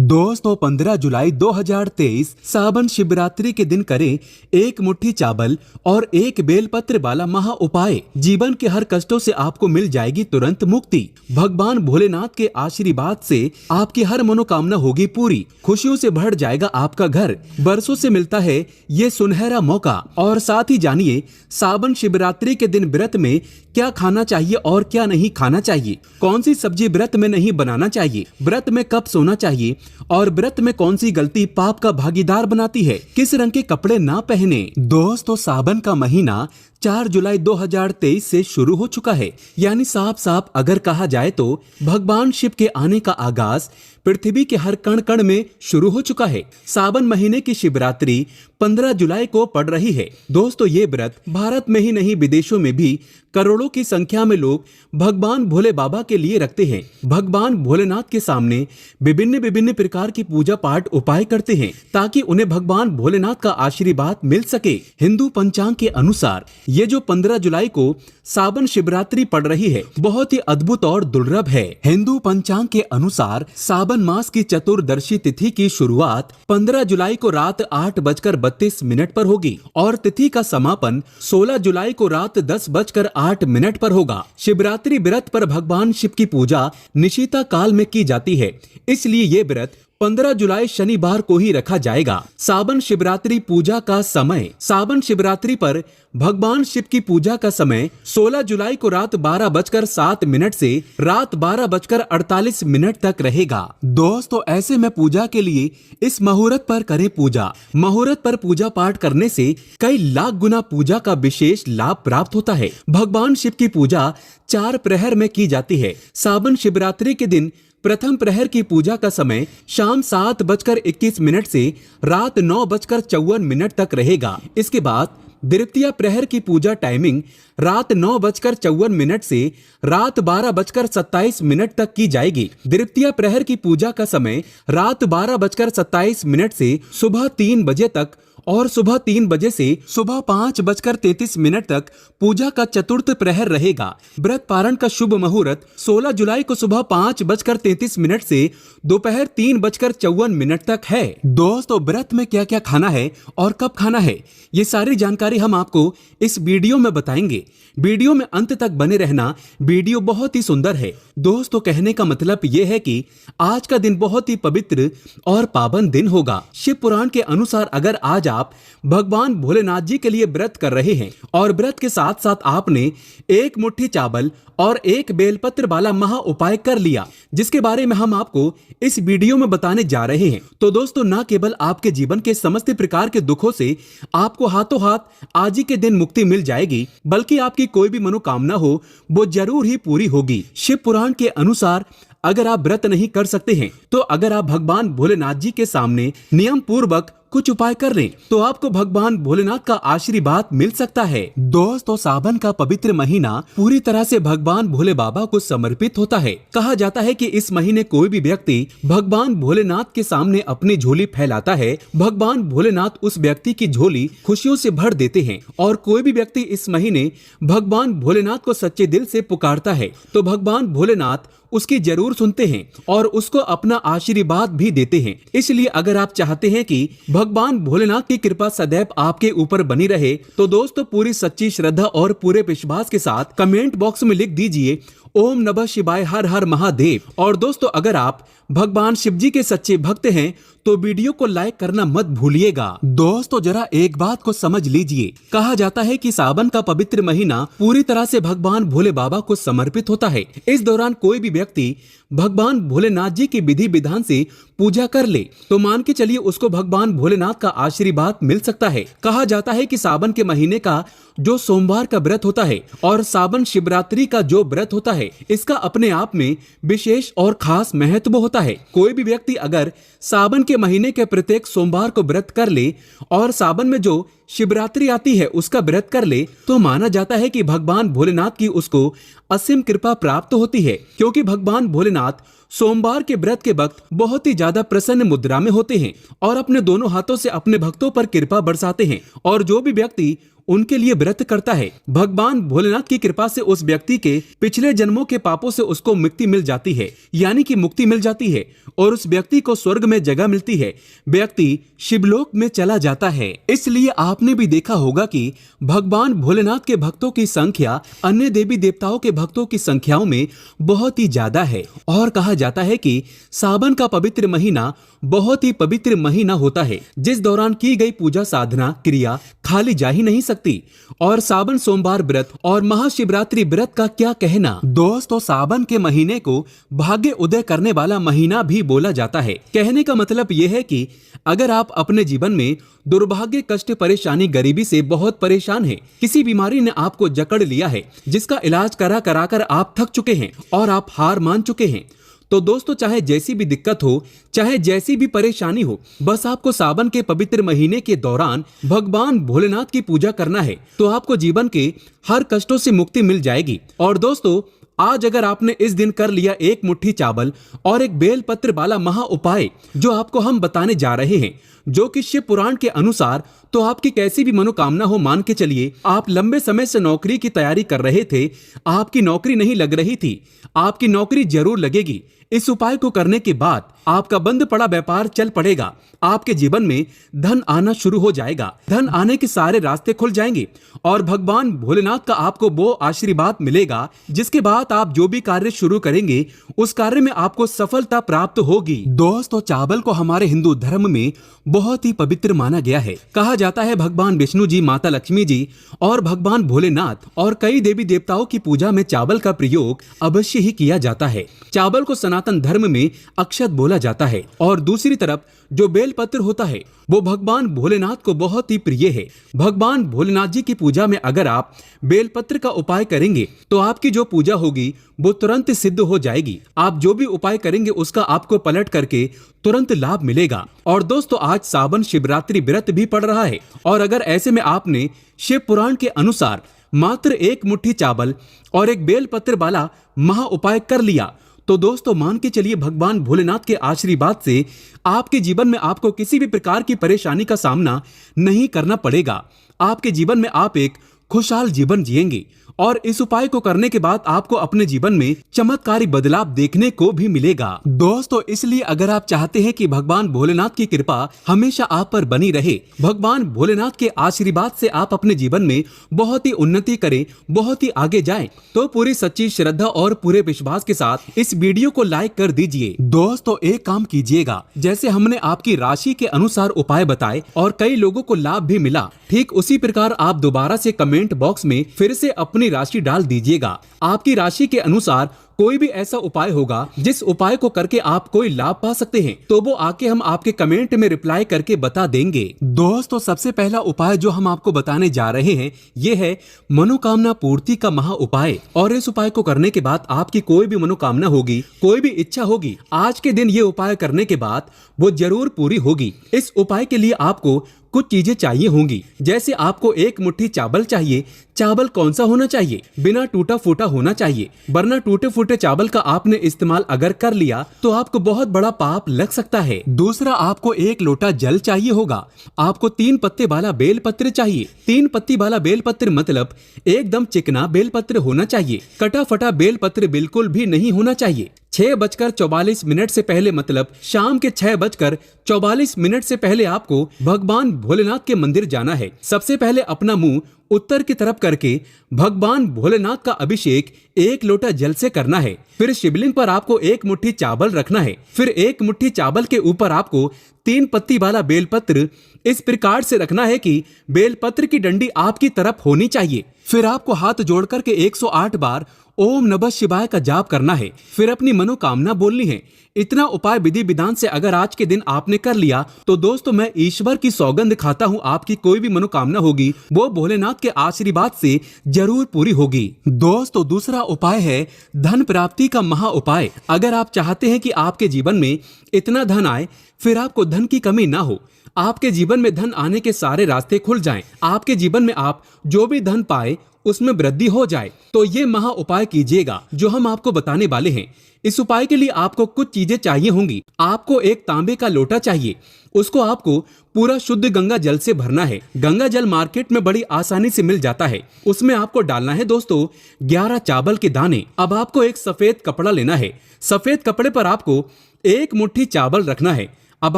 दोस्तों 15 जुलाई 2023 सावन शिवरात्रि के दिन करें एक मुट्ठी चावल और एक बेलपत्र वाला महा उपाय। जीवन के हर कष्टों से आपको मिल जाएगी तुरंत मुक्ति। भगवान भोलेनाथ के आशीर्वाद से आपकी हर मनोकामना होगी पूरी। खुशियों से भर जाएगा आपका घर। बरसों से मिलता है ये सुनहरा मौका। और साथ ही जानिए सावन शिवरात्रि के दिन व्रत में क्या खाना चाहिए और क्या नहीं खाना चाहिए, कौन सी सब्जी व्रत में नहीं बनाना चाहिए, व्रत में कब सोना चाहिए और व्रत में कौन सी गलती पाप का भागीदार बनाती है, किस रंग के कपड़े ना पहने। दोस्तों सावन का महीना 4 जुलाई 2023 से शुरू हो चुका है। यानी साफ साफ अगर कहा जाए तो भगवान शिव के आने का आगाज पृथ्वी के हर कण कण में शुरू हो चुका है। सावन महीने की शिवरात्रि 15 जुलाई को पड़ रही है। दोस्तों ये व्रत भारत में ही नहीं विदेशों में भी करोड़ों की संख्या में लोग भगवान भोले बाबा के लिए रखते हैं। भगवान भोलेनाथ के सामने विभिन्न विभिन्न प्रकार की पूजा पाठ उपाय करते हैं ताकि उन्हें भगवान भोलेनाथ का आशीर्वाद मिल सके। हिंदू पंचांग के अनुसार ये जो 15 जुलाई को सावन शिवरात्रि पड़ रही है बहुत ही अद्भुत और दुर्लभ है। हिंदू पंचांग के अनुसार सावन मास की चतुर्दशी तिथि की शुरुआत 15 जुलाई को रात 8:32 पर होगी और तिथि का समापन 16 जुलाई को रात 10:08 पर होगा। शिवरात्रि व्रत पर भगवान शिव की पूजा निशिता काल में की जाती है, इसलिए ये व्रत 15 जुलाई शनिवार को ही रखा जाएगा। सावन शिवरात्रि पूजा का समय। सावन शिवरात्रि पर भगवान शिव की पूजा का समय 16 जुलाई को रात 12:07 से रात 12:48 तक रहेगा। दोस्तों ऐसे में पूजा के लिए इस मुहूर्त पर करें पूजा। मुहूर्त पर पूजा पाठ करने से कई लाख गुना पूजा का विशेष लाभ प्राप्त होता है। भगवान शिव की पूजा 4 प्रहर में की जाती है। सावन शिवरात्रि के दिन प्रथम प्रहर की पूजा का समय शाम 7:21 से रात 9:54 तक रहेगा। इसके बाद द्वितीय प्रहर की पूजा टाइमिंग रात 9:54 से रात 12:27 तक की जाएगी। द्वितीय प्रहर की पूजा का समय रात 12:27 से सुबह 3 बजे तक और सुबह 3 बजे से सुबह 5:33 तक पूजा का चतुर्थ प्रहर रहेगा। व्रत पारण का शुभ मुहूर्त 16 जुलाई को सुबह 5:33 से दोपहर 3:54 तक है। दोस्तों व्रत में क्या क्या खाना है और कब खाना है ये सारी जानकारी हम आपको इस वीडियो में बताएंगे। वीडियो में अंत तक बने रहना। वीडियो बहुत ही सुंदर है। दोस्तों कहने का मतलब ये है कि आज का दिन बहुत ही पवित्र और पावन दिन होगा। शिव पुराण के अनुसार अगर आज आप भगवान भोलेनाथ जी के लिए व्रत कर रहे हैं और व्रत के साथ साथ आपने एक मुट्ठी चावल और एक बेलपत्र वाला महा उपाय कर लिया, जिसके बारे में हम आपको इस वीडियो में बताने जा रहे हैं, तो दोस्तों न केवल आपके जीवन के समस्त प्रकार के दुखों से आपको हाथों हाथ आज ही के दिन मुक्ति मिल जाएगी, बल्कि आपकी कोई भी मनोकामना हो वो जरूर ही पूरी होगी। शिव पुराण के अनुसार अगर आप व्रत नहीं कर सकते हैं तो अगर आप भगवान भोलेनाथ जी के सामने नियम पूर्वक कुछ उपाय कर लें तो आपको भगवान भोलेनाथ का आशीर्वाद मिल सकता है। दोस्तों सावन का पवित्र महीना पूरी तरह से भगवान भोले बाबा को समर्पित होता है। कहा जाता है कि इस महीने कोई भी व्यक्ति भगवान भोलेनाथ के सामने अपनी झोली फैलाता है, भगवान भोलेनाथ उस व्यक्ति की झोली खुशियों से भर देते हैं। और कोई भी व्यक्ति इस महीने भगवान भोलेनाथ को सच्चे दिल से पुकारता है तो भगवान भोलेनाथ उसकी जरूर सुनते हैं और उसको अपना आशीर्वाद भी देते हैं। इसलिए अगर आप चाहते हैं कि भगवान भोलेनाथ की कृपा सदैव आपके ऊपर बनी रहे तो दोस्तों पूरी सच्ची श्रद्धा और पूरे विश्वास के साथ कमेंट बॉक्स में लिख दीजिए ओम नमः शिवाय हर हर महादेव। और दोस्तों अगर आप भगवान शिव जी के सच्चे भक्त हैं तो वीडियो को लाइक करना मत भूलिएगा। दोस्तों जरा एक बात को समझ लीजिए। कहा जाता है कि सावन का पवित्र महीना पूरी तरह से भगवान भोले बाबा को समर्पित होता है। इस दौरान कोई भी व्यक्ति भगवान भोलेनाथ जी की विधि विधान से पूजा कर ले तो मान के चलिए उसको भगवान भोलेनाथ का आशीर्वाद मिल सकता है। कहा जाता है कि सावन के महीने का जो सोमवार का व्रत होता है और सावन शिवरात्रि का जो व्रत होता है इसका अपने आप में विशेष और खास महत्व होता है। कोई भी व्यक्ति अगर सावन के महीने के प्रत्येक सोमवार को व्रत कर ले और सावन में जो शिवरात्रि आती है उसका व्रत कर ले तो माना जाता है कि भगवान भोलेनाथ की उसको असीम कृपा प्राप्त होती है, क्योंकि भगवान भोलेनाथ सोमवार के व्रत के वक्त बहुत ही ज्यादा प्रसन्न मुद्रा में होते हैं और अपने दोनों हाथों से अपने भक्तों पर कृपा बरसाते हैं। और जो भी व्यक्ति उनके लिए व्रत करता है, भगवान भोलेनाथ की कृपा से उस व्यक्ति के पिछले जन्मों के पापों से उसको मुक्ति मिल जाती है, यानी कि मुक्ति मिल जाती है और उस व्यक्ति को स्वर्ग में जगह मिलती है। व्यक्ति शिवलोक में चला जाता है। इसलिए आपने भी देखा होगा कि भगवान भोलेनाथ के भक्तों की संख्या अन्य देवी देवताओं के भक्तों की संख्याओं में बहुत ही ज्यादा है। और कहा जाता है कि सावन का पवित्र महीना बहुत ही पवित्र महीना होता है, जिस दौरान की गई पूजा साधना क्रिया खाली जा ही नहीं सकती। और सावन सोमवार व्रत और महाशिवरात्रि व्रत का क्या कहना। दोस्तों, सावन के महीने को भाग्य उदय करने वाला महीना भी बोला जाता है। कहने का मतलब यह है कि अगर आप अपने जीवन में दुर्भाग्य, कष्ट, परेशानी, गरीबी से बहुत परेशान हैं, किसी बीमारी ने आपको जकड़ लिया है, जिसका इलाज करा करा कर आप थक चुके हैं और आप हार मान चुके हैं, तो दोस्तों चाहे जैसी भी दिक्कत हो, चाहे जैसी भी परेशानी हो, बस आपको सावन के पवित्र महीने के दौरान भगवान भोलेनाथ की पूजा करना है, तो आपको जीवन के हर कष्टों से मुक्ति मिल जाएगी। और दोस्तों, आज अगर आपने इस दिन कर लिया एक मुट्ठी चावल और एक बेलपत्र वाला महा उपाय जो आपको हम बताने जा रहे हैं, जो कि शिव पुराण के अनुसार, तो आपकी कैसी भी मनोकामना हो, मान के चलिए आप लंबे समय से नौकरी की तैयारी कर रहे थे, आपकी नौकरी नहीं लग रही थी, आपकी नौकरी जरूर लगेगी। इस उपाय को करने के बाद आपका बंद पड़ा व्यापार चल पड़ेगा, आपके जीवन में धन आना शुरू हो जाएगा, धन आने के सारे रास्ते खुल जाएंगे और भगवान भोलेनाथ का आपको वो आशीर्वाद मिलेगा जिसके बाद आप जो भी कार्य शुरू करेंगे उस कार्य में आपको सफलता प्राप्त होगी। दोस्तों, चावल को हमारे हिंदू धर्म में बहुत ही पवित्र माना गया है। कहा जाता है भगवान विष्णु जी, माता लक्ष्मी जी और भगवान भोलेनाथ और कई देवी देवताओं की पूजा में चावल का प्रयोग अवश्य ही किया जाता है। चावल को सनातन धर्म में अक्षत बोला जाता है और दूसरी तरफ जो बेलपत्र होता है वो भगवान भोलेनाथ को बहुत ही प्रिय है। भगवान भोलेनाथ जी की पूजा में अगर आप बेलपत्र का उपाय करेंगे तो आपकी जो पूजा होगी वो तुरंत सिद्ध हो जाएगी। आप जो भी उपाय करेंगे उसका आपको पलट करके तुरंत लाभ मिलेगा। और दोस्तों, आज सावन शिवरात्रि व्रत भी पड़ रहा है और अगर ऐसे में आपने शिव पुराण के अनुसार मात्र एक मुट्ठी चावल और एक बेलपत्र वाला महा उपाय कर लिया, तो दोस्तों मान के चलिए भगवान भोलेनाथ के आशीर्वाद से आपके जीवन में आपको किसी भी प्रकार की परेशानी का सामना नहीं करना पड़ेगा। आपके जीवन में आप एक खुशहाल जीवन जिएंगे और इस उपाय को करने के बाद आपको अपने जीवन में चमत्कारी बदलाव देखने को भी मिलेगा। दोस्तों, इसलिए अगर आप चाहते हैं कि भगवान भोलेनाथ की कृपा हमेशा आप पर बनी रहे, भगवान भोलेनाथ के आशीर्वाद से आप अपने जीवन में बहुत ही उन्नति करें, बहुत ही आगे जाएं, तो पूरी सच्ची श्रद्धा और पूरे विश्वास के साथ इस वीडियो को लाइक कर दीजिए। दोस्तों, एक काम कीजिएगा, जैसे हमने आपकी राशि के अनुसार उपाय बताए और कई लोगों को लाभ भी मिला, ठीक उसी प्रकार आप दोबारा से कमेंट बॉक्स में फिर से अपनी राशि डाल दीजिएगा। आपकी राशि के अनुसार कोई भी ऐसा उपाय होगा जिस उपाय को करके आप कोई लाभ पा सकते हैं, तो वो आके हम आपके कमेंट में रिप्लाई करके बता देंगे। दोस्तों, सबसे पहला उपाय जो हम आपको बताने जा रहे हैं ये है मनोकामना पूर्ति का महा उपाय। और इस उपाय को करने के बाद आपकी कोई भी मनोकामना होगी, कोई भी इच्छा होगी, आज के दिन ये उपाय करने के बाद वो जरूर पूरी होगी। इस उपाय के लिए आपको कुछ चीजें चाहिए होंगी, जैसे आपको एक मुट्ठी चावल चाहिए। चावल कौन सा होना चाहिए? बिना टूटा फूटा होना चाहिए, वरना टूटे फूटे चावल का आपने इस्तेमाल अगर कर लिया तो आपको बहुत बड़ा पाप लग सकता है। दूसरा, आपको एक लोटा जल चाहिए होगा। आपको 3 पत्ते वाला बेलपत्र चाहिए। 3 पत्ती वाला बेलपत्र मतलब एकदम चिकना बेलपत्र होना चाहिए, कटा फटा बेलपत्र बिल्कुल भी नहीं होना चाहिए। 6:44 से पहले मतलब शाम के 6:44 से पहले आपको भगवान भोलेनाथ के मंदिर जाना है। सबसे पहले अपना मुंह उत्तर की तरफ करके भगवान भोलेनाथ का अभिषेक 1 लोटा जल से करना है। फिर शिवलिंग पर आपको 1 मुट्ठी चावल रखना है। फिर 1 मुट्ठी चावल के ऊपर आपको 3 पत्ती वाला बेलपत्र इस प्रकार से रखना है कि बेलपत्र की डंडी आपकी तरफ होनी चाहिए। फिर आपको हाथ जोड़ करके 108 बार ओम नमः शिवाय का जाप करना है। फिर अपनी मनोकामना बोलनी है। इतना उपाय विधि विधान से अगर आज के दिन आपने कर लिया तो दोस्तों मैं ईश्वर की सौगंध खाता हूँ, आपकी कोई भी मनोकामना होगी वो भोलेनाथ के आशीर्वाद से जरूर पूरी होगी। दोस्तों, दूसरा उपाय है धन प्राप्ति का महा उपाय। अगर आप चाहते हैं कि आपके जीवन में इतना धन आए, फिर आपको धन की कमी ना हो, आपके जीवन में धन आने के सारे रास्ते खुल जाएं, आपके जीवन में आप जो भी धन पाए उसमें वृद्धि हो जाए। तो ये महा उपाय कीजिएगा जो हम आपको बताने वाले हैं। इस उपाय के लिए आपको कुछ चीजें चाहिए होंगी। आपको एक तांबे का लोटा चाहिए, उसको आपको पूरा शुद्ध गंगा जल से भरना है। गंगा जल मार्केट में बड़ी आसानी से मिल जाता है। उसमें आपको डालना है दोस्तों 11 चावल के दाने। अब आपको एक सफेद कपड़ा लेना है। सफेद कपड़े पर आपको एक मुट्ठी चावल रखना है। अब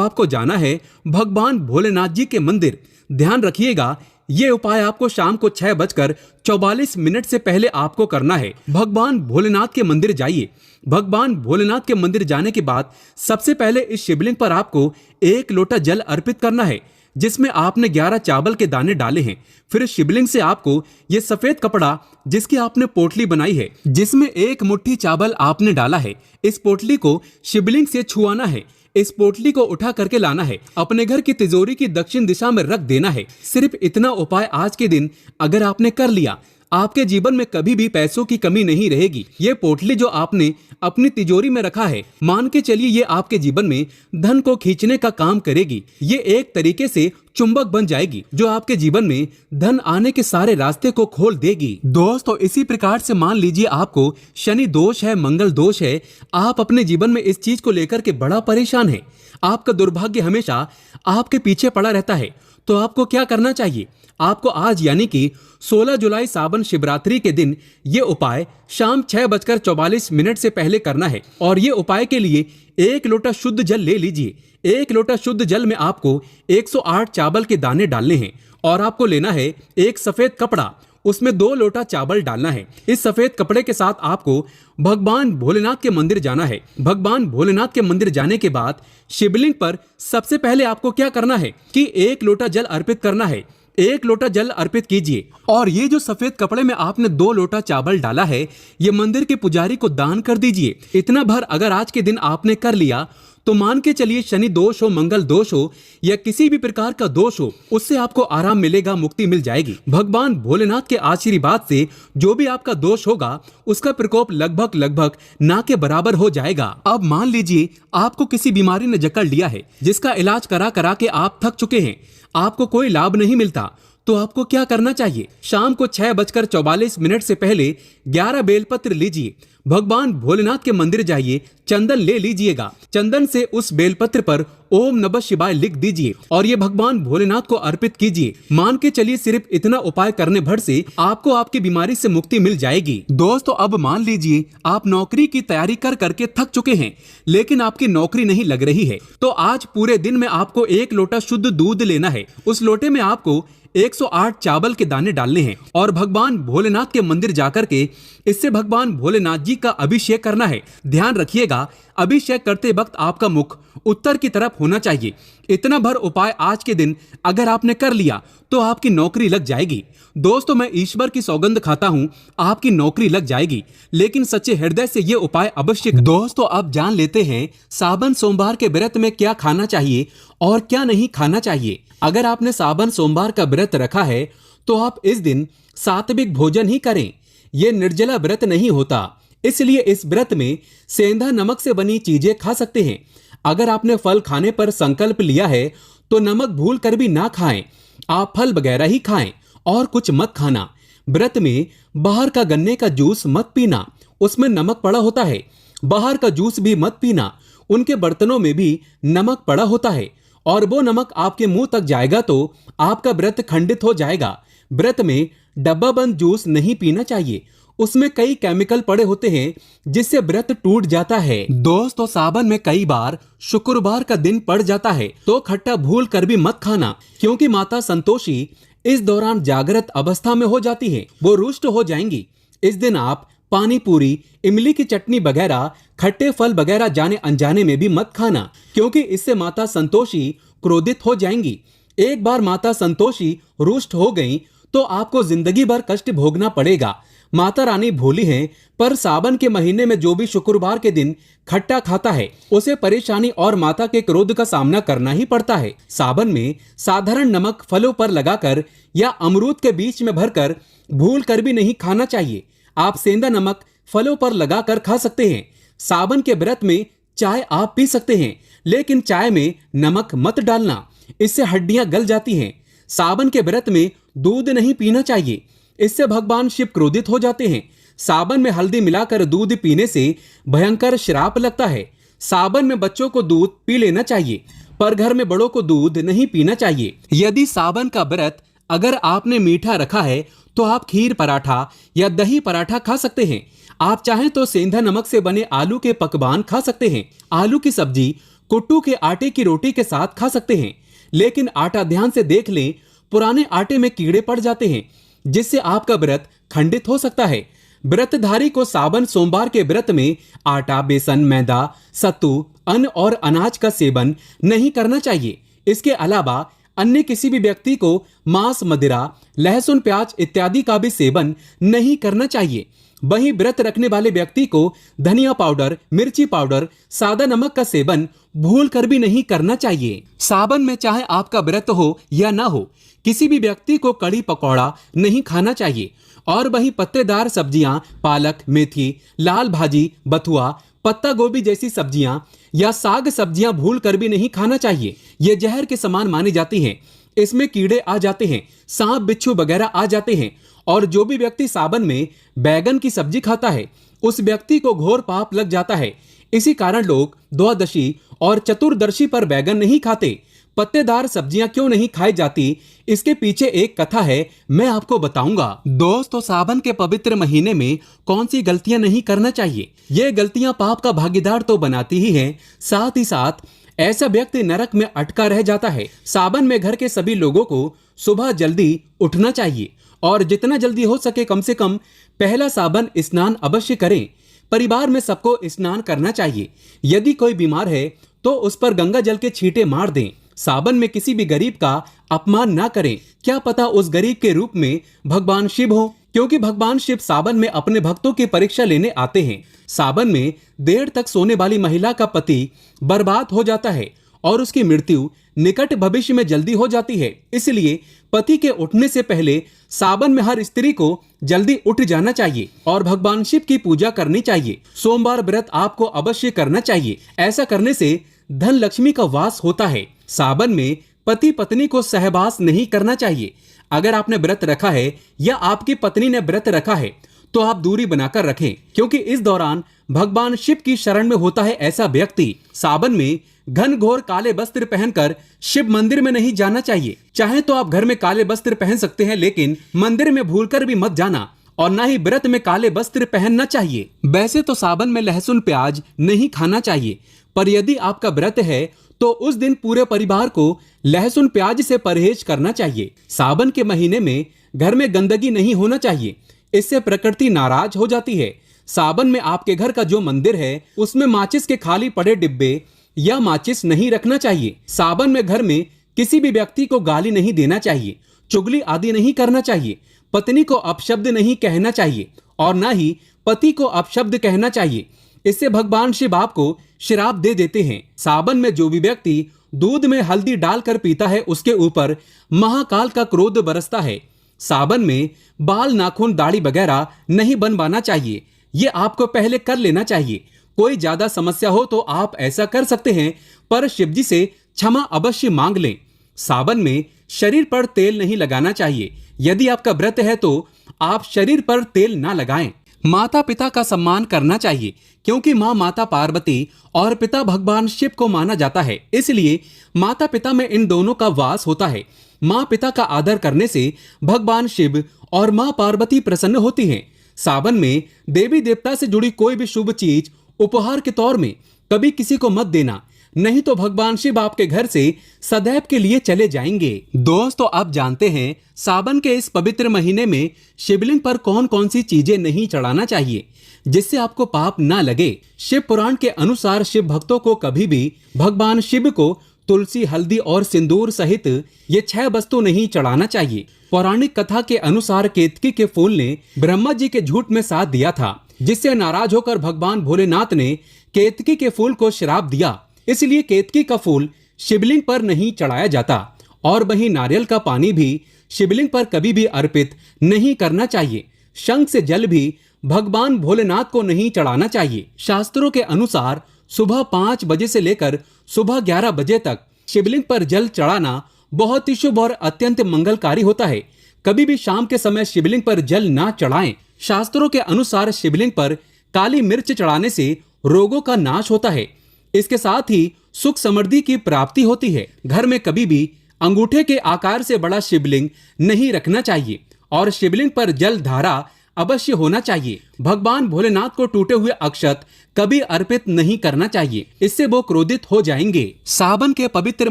आपको जाना है भगवान भोलेनाथ जी के मंदिर। ध्यान रखिएगा, ये उपाय आपको शाम को 6:44 से पहले आपको करना है। भगवान भोलेनाथ के मंदिर जाइए। भगवान भोलेनाथ के मंदिर जाने के बाद सबसे पहले इस शिवलिंग पर आपको एक लोटा जल अर्पित करना है जिसमें आपने 11 चावल के दाने डाले हैं। फिर इस शिवलिंग से आपको ये सफेद कपड़ा जिसकी आपने पोटली बनाई है, जिसमें एक मुट्ठी चावल आपने डाला है, इस पोटली को शिवलिंग से छुआना है। इस पोटली को उठा करके लाना है, अपने घर की तिजोरी की दक्षिण दिशा में रख देना है। सिर्फ इतना उपाय आज के दिन अगर आपने कर लिया, आपके जीवन में कभी भी पैसों की कमी नहीं रहेगी। ये पोटली जो आपने अपनी तिजोरी में रखा है, मान के चलिए ये आपके जीवन में धन को खींचने का काम करेगी। ये एक तरीके से चुंबक बन जाएगी जो आपके जीवन में धन आने के सारे रास्ते को खोल देगी। दोस्तों, इसी प्रकार से मान लीजिए आपको शनि दोष है, मंगल दोष है, आप अपने जीवन में इस चीज को लेकर के बड़ा परेशान है, आपका दुर्भाग्य हमेशा आपके पीछे पड़ा रहता है, तो आपको क्या करना चाहिए? आपको आज यानी कि 16 जुलाई सावन शिवरात्रि के दिन ये उपाय शाम 6:44 से पहले करना है। और ये उपाय के लिए एक लोटा शुद्ध जल ले लीजिए। एक लोटा शुद्ध जल में आपको 108 चावल के दाने डालने हैं और आपको लेना है एक सफेद कपड़ा, उसमें 2 लोटा चावल डालना है। इस सफेद कपड़े के साथ आपको भगवान भोलेनाथ के मंदिर जाना है। भगवान भोलेनाथ के मंदिर जाने के बाद शिवलिंग पर सबसे पहले आपको क्या करना है कि एक लोटा जल अर्पित करना है। एक लोटा जल अर्पित कीजिए और ये जो सफेद कपड़े में आपने 2 लोटा चावल डाला है, ये मंदिर के पुजारी को दान कर दीजिए। इतना भर अगर आज के दिन आपने कर लिया तो मान के चलिए शनि दोष हो, मंगल दोष हो या किसी भी प्रकार का दोष हो, उससे आपको आराम मिलेगा, मुक्ति मिल जाएगी। भगवान भोलेनाथ के आशीर्वाद से जो भी आपका दोष होगा उसका प्रकोप लगभग ना के बराबर हो जाएगा। अब मान लीजिए आपको किसी बीमारी ने जकड़ लिया है जिसका इलाज करा करा के आप थक चुके हैं, आपको कोई लाभ नहीं मिलता, तो आपको क्या करना चाहिए? शाम को 6:44 से पहले 11 बेलपत्र लीजिए, भगवान भोलेनाथ के मंदिर जाइए, चंदन ले लीजिएगा, चंदन से उस बेलपत्र पर ओम नमः शिवाय लिख दीजिए और ये भगवान भोलेनाथ को अर्पित कीजिए। मान के चलिए सिर्फ इतना उपाय करने भर से आपको आपकी बीमारी से मुक्ति मिल जाएगी। दोस्तों, अब मान लीजिए आप नौकरी की तैयारी कर करके थक चुके हैं लेकिन आपकी नौकरी नहीं लग रही है, तो आज पूरे दिन में आपको एक लोटा शुद्ध दूध लेना है। उस लोटे में आपको 108 चावल के दाने डालने हैं और भगवान भोलेनाथ के मंदिर जाकर के इससे भगवान भोलेनाथ जी का अभिषेक करना है। ध्यान रखिएगा, अभिषेक करते वक्त आपका मुख उत्तर की तरफ होना चाहिए। इतना भर उपाय आज के दिन अगर आपने कर लिया तो आपकी नौकरी लग जाएगी। दोस्तों, मैं ईश्वर की सौगंध खाता हूँ, आपकी नौकरी लग जाएगी, लेकिन सच्चे हृदय से ये उपाय अवश्य। दोस्तों, अब जान लेते हैं सावन सोमवार के व्रत में क्या खाना चाहिए और क्या नहीं खाना चाहिए। अगर आपने सावन सोमवार का व्रत रखा है तो आप इस दिन सात्विक भोजन ही करें। यह निर्जला व्रत नहीं होता, इसलिए इस व्रत में सेंधा नमक से बनी चीजें खा सकते हैं। अगर आपने फल खाने पर संकल्प लिया है तो नमक भूल कर भी ना खाएं, आप फल वगैरह ही खाएं और कुछ मत खाना। व्रत में बाहर का गन्ने का जूस मत पीना, उसमें नमक पड़ा होता है। बाहर का जूस भी मत पीना, उनके बर्तनों में भी नमक पड़ा होता है और वो नमक आपके मुंह तक जाएगा तो आपका व्रत खंडित हो जाएगा। व्रत में डब्बा बंद जूस नहीं पीना चाहिए, उसमें कई केमिकल पड़े होते हैं जिससे व्रत टूट जाता है। दोस्तों, सावन में कई बार शुक्रवार का दिन पड़ जाता है तो खट्टा भूल कर भी मत खाना, क्योंकि माता संतोषी इस दौरान जागृत अवस्था में हो जाती है, वो रुष्ट हो जाएंगी। इस दिन आप पानी पूरी, इमली की चटनी वगैरह, खट्टे फल वगैरह जाने अनजाने में भी मत खाना, क्योंकि इससे माता संतोषी क्रोधित हो जाएंगी। एक बार माता संतोषी रुष्ट हो गई तो आपको जिंदगी भर कष्ट भोगना पड़ेगा। माता रानी भोली हैं, पर सावन के महीने में जो भी शुक्रवार के दिन खट्टा खाता है उसे परेशानी और माता के क्रोध का सामना करना ही पड़ता है। सावन में साधारण नमक फलों पर लगाकर या अमरूद के बीच में भरकर भूल कर भी नहीं खाना चाहिए। आप सेंधा नमक फलों पर लगाकर खा सकते हैं। सावन के व्रत में चाय आप पी सकते हैं, लेकिन चाय में नमक मत डालना। इससे हड्डियां गल जाती हैं। सावन के व्रत में दूध नहीं पीना चाहिए, इससे भगवान शिव क्रोधित हो जाते हैं। सावन में हल्दी मिलाकर दूध पीने से भयंकर श्राप लगता है। सावन में बच्चों को दूध पी लेना चाहिए, पर घर में बड़ों को दूध नहीं पीना चाहिए। यदि सावन का व्रत अगर आपने मीठा रखा है तो आप खीर पराठा या दही पराठा खा सकते हैं। आप चाहें तो सेंधा नमक से बने आलू के पकवान खा सकते हैं। आलू की सब्जी कुट्टू के आटे की रोटी के साथ खा सकते हैं, लेकिन आटा ध्यान से देख लें, पुराने आटे में कीड़े पड़ जाते हैं, जिससे आपका व्रत खंडित हो सकता है। व्रतधारी को सावन सोमवार के व्रत में आटा, बेसन, मैदा, सत्तू, अन्न और अनाज का सेवन नहीं करना चाहिए। इसके अलावा अन्य किसी भी व्यक्ति को मांस, मदिरा, लहसुन, प्याज इत्यादि का भी सेवन नहीं करना चाहिए। वहीं व्रत रखने वाले व्यक्ति को धनिया पाउडर, मिर्ची पाउडर, सादा नमक का सेवन भूल कर भी नहीं करना चाहिए। सावन में चाहे आपका व्रत हो या ना हो, किसी भी व्यक्ति को कड़ी पकौड़ा नहीं खाना चाहिए। और वहीं पत्तेदार सब्जियां, पालक, मेथी, लाल भाजी, बथुआ, पत्ता गोभी जैसी सब्जियां या साग सब्जियां भूल कर भी नहीं खाना चाहिए। ये जहर के समान मानी जाती हैं। इसमें कीड़े आ जाते हैं, सांप, बिच्छू वगैरह आ जाते हैं। और जो भी व्यक्ति सावन में बैगन की सब्जी खाता है, उस व्यक्ति को घोर पाप लग जाता है। इसी कारण लोग द्वादशी और चतुर्दशी पर बैगन नहीं खाते। पत्तेदार सब्जियां क्यों नहीं खाई जाती, इसके पीछे एक कथा है, मैं आपको बताऊंगा। दोस्तों, सावन के पवित्र महीने में कौन सी गलतियां नहीं करना चाहिए? ये गलतियां पाप का भागीदार तो बनाती ही हैं, साथ ही साथ ऐसा व्यक्ति नरक में अटका रह जाता है। सावन में घर के सभी लोगों को सुबह जल्दी उठना चाहिए और जितना जल्दी हो सके कम से कम पहला सावन स्नान अवश्य करें। परिवार में सबको स्नान करना चाहिए। यदि कोई बीमार है तो उस पर गंगा जल के छींटे मार दें। सावन में किसी भी गरीब का अपमान ना करें। क्या पता उस गरीब के रूप में भगवान शिव हो, क्योंकि भगवान शिव सावन में अपने भक्तों की परीक्षा लेने आते हैं। सावन में देर तक सोने वाली महिला का पति बर्बाद हो जाता है और उसकी मृत्यु निकट भविष्य में जल्दी हो जाती है। इसलिए पति के उठने से पहले सावन में हर स्त्री को जल्दी उठ जाना चाहिए और भगवान शिव की पूजा करनी चाहिए। सोमवार व्रत आपको अवश्य करना चाहिए। ऐसा करने से धन लक्ष्मी का वास होता है। सावन में पति पत्नी को सहवास नहीं करना चाहिए। अगर आपने व्रत रखा है या आपकी पत्नी ने व्रत रखा है तो आप दूरी बनाकर रखें, क्योंकि इस दौरान भगवान शिव की शरण में होता है ऐसा व्यक्ति। सावन में घनघोर काले वस्त्र पहनकर शिव मंदिर में नहीं जाना चाहिए। चाहे तो आप घर में काले वस्त्र पहन सकते हैं, लेकिन मंदिर में भूलकर भी मत जाना और ना ही व्रत में काले वस्त्र पहनना चाहिए। वैसे तो सावन में लहसुन, प्याज नहीं खाना चाहिए, पर यदि आपका व्रत है तो उस दिन पूरे परिवार को लहसुन, प्याज से परहेज करना चाहिए। सावन के महीने में घर में गंदगी नहीं होना चाहिए, इससे प्रकृति नाराज हो जाती है। सावन में आपके घर का जो मंदिर है उसमें माचिस के खाली पड़े डिब्बे या माचिस नहीं रखना चाहिए। सावन में घर में किसी भी व्यक्ति को गाली नहीं देना चाहिए, चुगली आदि नहीं करना चाहिए। पत्नी को अपशब्द नहीं कहना चाहिए और ना ही पति को अपशब्द कहना चाहिए। इससे भगवान शिव आपको श्राप दे देते हैं। सावन में जो भी व्यक्ति दूध में हल्दी डालकर पीता है उसके ऊपर महाकाल का क्रोध बरसता है। सावन में बाल, नाखून, दाढ़ी वगैरह नहीं बनवाना चाहिए। ये आपको पहले कर लेना चाहिए। कोई ज्यादा समस्या हो तो आप ऐसा कर सकते हैं, पर शिवजी से क्षमा अवश्य मांग लें। सावन में शरीर पर तेल नहीं लगाना चाहिए। यदि आपका व्रत है तो आप शरीर पर तेल ना लगाएं। माता पिता का सम्मान करना चाहिए, क्योंकि माँ माता पार्वती और पिता भगवान शिव को माना जाता है। इसलिए माता पिता में इन दोनों का वास होता है। माँ पिता का आदर करने से भगवान शिव और माँ पार्वती प्रसन्न होती हैं। सावन में देवी देवता से जुड़ी कोई भी शुभ चीज उपहार के तौर में कभी किसी को मत देना, नहीं तो भगवान शिव आपके घर से सदैव के लिए चले जाएंगे। दोस्तों, आप जानते हैं सावन के इस पवित्र महीने में शिवलिंग पर कौन कौन सी चीजें नहीं चढ़ाना चाहिए जिससे आपको पाप ना लगे। शिव पुराण के अनुसार शिव भक्तों को कभी भी भगवान शिव को तुलसी, हल्दी और सिंदूर सहित ये 6 वस्तु नहीं चढ़ाना चाहिए। पौराणिक कथा के अनुसार केतकी के फूल ने ब्रह्मा जी के झूठ में साथ दिया था, जिससे नाराज होकर भगवान भोलेनाथ ने केतकी के फूल को श्राप दिया। इसलिए केतकी का फूल शिवलिंग पर नहीं चढ़ाया जाता और वहीं नारियल का पानी भी शिवलिंग पर कभी भी अर्पित नहीं करना चाहिए। शंख से जल भी भगवान भोलेनाथ को नहीं चढ़ाना चाहिए। शास्त्रों के अनुसार सुबह 5 बजे से लेकर सुबह 11 बजे तक शिवलिंग पर जल चढ़ाना बहुत ही शुभ और अत्यंत मंगलकारी होता है। कभी भी शाम के समय शिवलिंग पर जल ना चढ़ाएं। शास्त्रों के अनुसार शिवलिंग पर काली मिर्च चढ़ाने से रोगों का नाश होता है। इसके साथ ही सुख समृद्धि की प्राप्ति होती है। घर में कभी भी अंगूठे के आकार से बड़ा शिवलिंग नहीं रखना चाहिए और शिवलिंग पर जल धारा अवश्य होना चाहिए। भगवान भोलेनाथ को टूटे हुए अक्षत कभी अर्पित नहीं करना चाहिए, इससे वो क्रोधित हो जाएंगे। सावन के पवित्र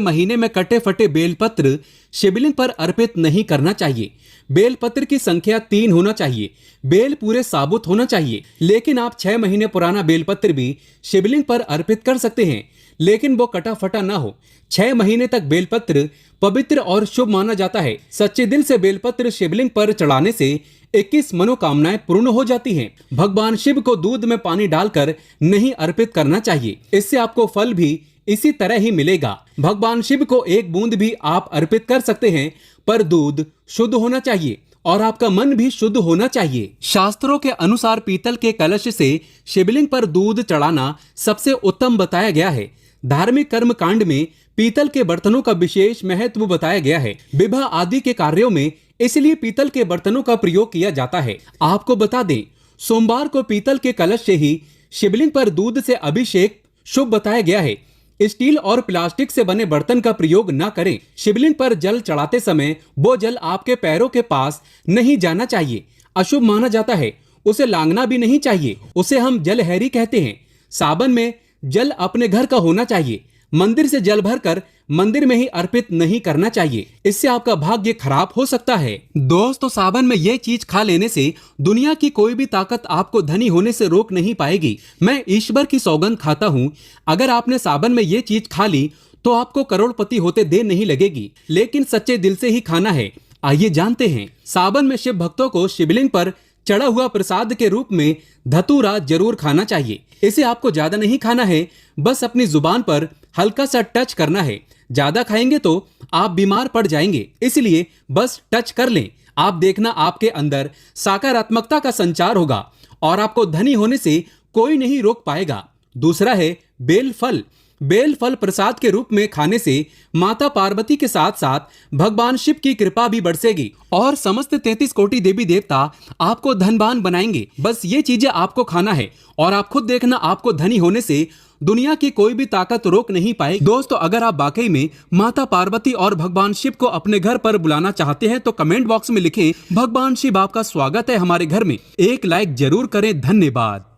महीने में कटे फटे बेलपत्र शिवलिंग पर अर्पित नहीं करना चाहिए। बेलपत्र की संख्या 3 होना चाहिए। बेल पूरे साबुत होना चाहिए, लेकिन आप 6 महीने पुराना बेलपत्र भी शिवलिंग पर अर्पित कर सकते हैं, लेकिन वो कटा फटा ना हो। 6 महीने तक बेलपत्र पवित्र और शुभ माना जाता है। सच्चे दिल से बेलपत्र शिवलिंग पर चढ़ाने से 21 मनोकामनाएं पूर्ण हो जाती हैं। भगवान शिव को दूध में पानी डालकर नहीं अर्पित करना चाहिए, इससे आपको फल भी इसी तरह ही मिलेगा। भगवान शिव को एक बूंद भी आप अर्पित कर सकते हैं, पर दूध शुद्ध होना चाहिए और आपका मन भी शुद्ध होना चाहिए। शास्त्रों के अनुसार पीतल के कलश से शिवलिंग पर दूध चढ़ाना सबसे उत्तम बताया गया है। धार्मिक कर्म कांड में पीतल के बर्तनों का विशेष महत्व बताया गया है। विवाह आदि के कार्यों में इसलिए पीतल के बर्तनों का प्रयोग किया जाता है। आपको बता दें, सोमवार को पीतल के कलश से ही शिवलिंग पर दूध से अभिषेक शुभ बताया गया है। स्टील और प्लास्टिक से बने बर्तन का प्रयोग न करें। शिवलिंग पर जल चढ़ाते समय वो जल आपके पैरों के पास नहीं जाना चाहिए, अशुभ माना जाता है। उसे लांघना भी नहीं चाहिए, उसे हम जलहैरी कहते हैं। सावन में जल अपने घर का होना चाहिए। मंदिर से जल भरकर मंदिर में ही अर्पित नहीं करना चाहिए, इससे आपका भाग्य खराब हो सकता है। दोस्तों, सावन में ये चीज खा लेने से दुनिया की कोई भी ताकत आपको धनी होने से रोक नहीं पाएगी। मैं ईश्वर की सौगंध खाता हूँ, अगर आपने सावन में ये चीज खा ली तो आपको करोड़पति होते देर नहीं लगेगी, लेकिन सच्चे दिल से ही खाना है। आइए जानते हैं। सावन में शिव भक्तों को शिवलिंग पर चढ़ा हुआ प्रसाद के रूप में धतूरा जरूर खाना चाहिए। इसे आपको ज्यादा नहीं खाना है, बस अपनी जुबान पर हल्का सा टच करना है। ज्यादा खाएंगे तो आप बीमार पड़ जाएंगे, इसलिए बस टच कर लें। आप देखना आपके अंदर सकारात्मकता का संचार होगा और आपको धनी होने से कोई नहीं रोक पाएगा। दूसरा है बेल फल। बेल फल प्रसाद के रूप में खाने से माता पार्वती के साथ साथ भगवान शिव की कृपा भी बरसेगी और समस्त 33 कोटि देवी देवता आपको धनवान बनाएंगे। बस ये चीजें आपको खाना है और आप खुद देखना, आपको धनी होने से दुनिया की कोई भी ताकत रोक नहीं पाएगी। दोस्तों, अगर आप वाकई में माता पार्वती और भगवान शिव को अपने घर पर बुलाना चाहते हैं तो कमेंट बॉक्स में लिखें, भगवान शिव आपका स्वागत है हमारे घर में। एक लाइक जरूर करें। धन्यवाद।